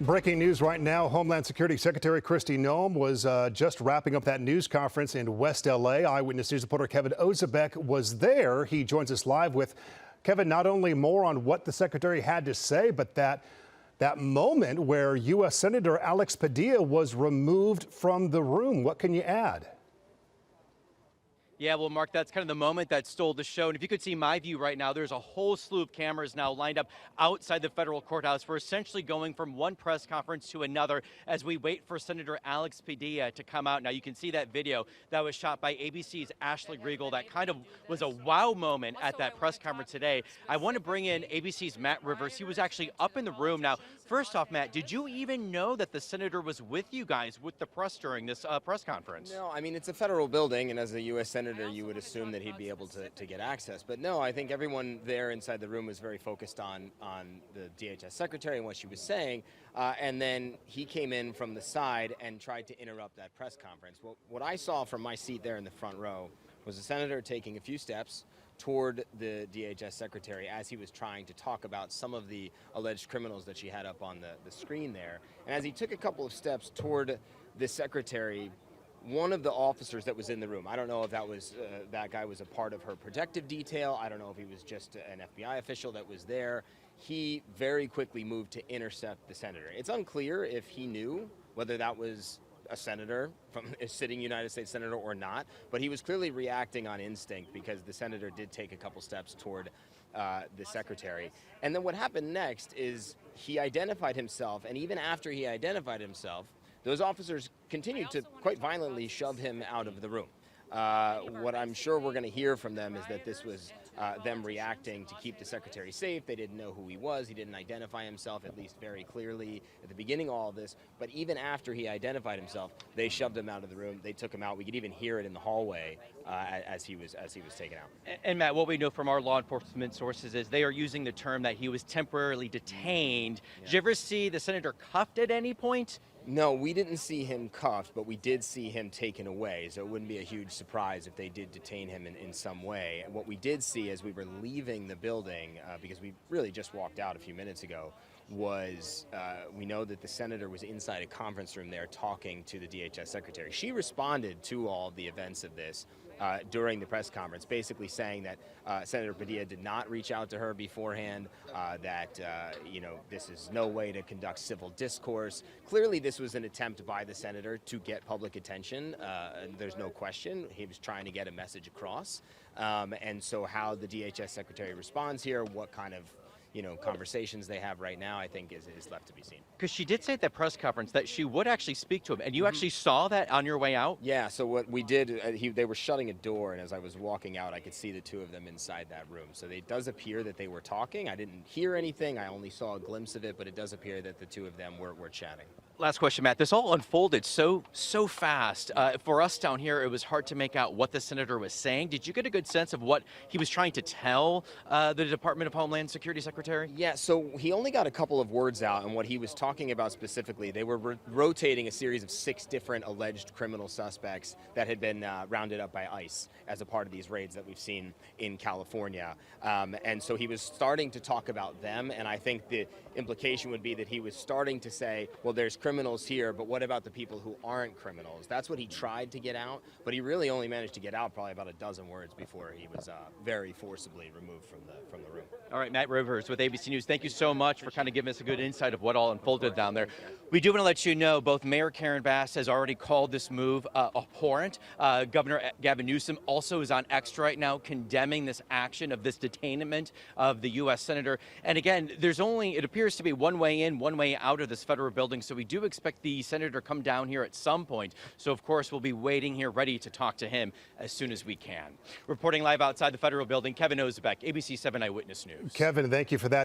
Breaking news right now. Homeland Security Secretary Kristi Noem was just wrapping up that news conference in West L.A. Eyewitness News reporter Kevin Ozebek was there. He joins us live with, Kevin, not only more on what the secretary had to say, but that moment where U.S. Senator Alex Padilla was removed from the room. What can you add? Yeah, well, Mark, that's kind of the moment that stole the show. And if you could see my view right now, there's a whole slew of cameras now lined up outside the federal courthouse. We're essentially going from one press conference to another as we wait for Senator Alex Padilla to come out. Now, you can see that video that was shot by ABC's Ashley Riegel. That kind of was a wow moment at that press conference today. I want to bring in ABC's Matt Rivers. He was actually up in the room. Now, first off, Matt, did you even know that the senator was with you guys, with the press during this press conference? No, I mean, it's a federal building, and as a U.S. Senator, you would assume that he'd be able to get access. But no, I think everyone there inside the room was very focused on the DHS secretary and what she was saying. And then he came in from the side and tried to interrupt that press conference. What I saw from my seat there in the front row was the senator taking a few steps toward the DHS secretary as he was trying to talk about some of the alleged criminals that she had up on the screen there. And as he took a couple of steps toward the secretary, one of the officers that was in the room, I don't know if that guy was a part of her protective detail, I don't know if he was just an FBI official that was there, he very quickly moved to intercept the senator. It's unclear if he knew whether that was a senator, from a sitting United States senator or not, but he was clearly reacting on instinct because the senator did take a couple steps toward the secretary. And then what happened next is he identified himself, and even after he identified himself, those officers continued to quite violently shove him out of the room. What I'm sure we're going to hear from them is that this was them reacting to keep the secretary safe. They didn't know who he was. He didn't identify himself, at least very clearly at the beginning of all of this. But even after he identified himself, they shoved him out of the room. They took him out. We could even hear it in the hallway as he was taken out. And Matt, what we know from our law enforcement sources is they are using the term that he was temporarily detained. Yeah. Did you ever see the senator cuffed at any point? No, we didn't see him cuffed, but we did see him taken away, so it wouldn't be a huge surprise if they did detain him in some way. And what we did see as we were leaving the building, because we really just walked out a few minutes ago, was we know that the senator was inside a conference room there talking to the DHS secretary. She responded to all the events of this during the press conference, basically saying that Senator Padilla did not reach out to her beforehand, that this is no way to conduct civil discourse. Clearly, this was an attempt by the senator to get public attention. There's no question. He was trying to get a message across. And so how the DHS secretary responds here, what kind of conversations they have right now, I think is left to be seen. Because she did say at that press conference that she would actually speak to him, and you actually saw that on your way out? Yeah, so what we did, they were shutting a door, and as I was walking out, I could see the two of them inside that room. So it does appear that they were talking. I didn't hear anything. I only saw a glimpse of it, but it does appear that the two of them were chatting. Last question, Matt. This all unfolded so fast. For us down here, it was hard to make out what the senator was saying. Did you get a good sense of what he was trying to tell the Department of Homeland Security Secretary? Yeah, so he only got a couple of words out, and what he was talking about specifically, they were rotating a series of 6 different alleged criminal suspects that had been rounded up by ICE as a part of these raids that we've seen in California. And so he was starting to talk about them, and I think the implication would be that he was starting to say, well, there's criminals here, but what about the people who aren't criminals? That's what he tried to get out, but he really only managed to get out probably about a dozen words before he was very forcibly removed from the room. All right, Matt Rivers with ABC News. Thank you so much for kind of giving us a good insight of what all unfolded down there. We do want to let you know both Mayor Karen Bass has already called this move abhorrent. Governor Gavin Newsom also is on X right now condemning this action of this detainment of the U.S. Senator. And again, it appears to be one way in, one way out of this federal building. So we do expect the senator to come down here at some point. So of course, we'll be waiting here ready to talk to him as soon as we can. Reporting live outside the federal building, Kevin Ozebek, ABC 7 Eyewitness News. Kevin, thank you for that.